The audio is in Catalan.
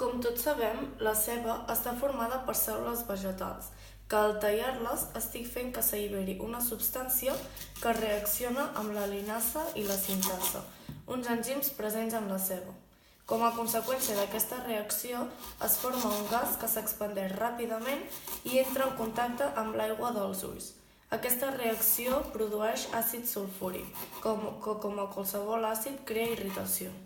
Com tots sabem, la ceba està formada per cèl·lules vegetals, que al tallar-les estic fent que s'alliberi una substància que reacciona amb la linasa i la sintasa, uns enzims presents en la ceba. Com a conseqüència d'aquesta reacció, es forma un gas que s'expandeix ràpidament i entra en contacte amb l'aigua dels ulls. Aquesta reacció produeix àcid sulfúric, que com a qualsevol àcid crea irritació.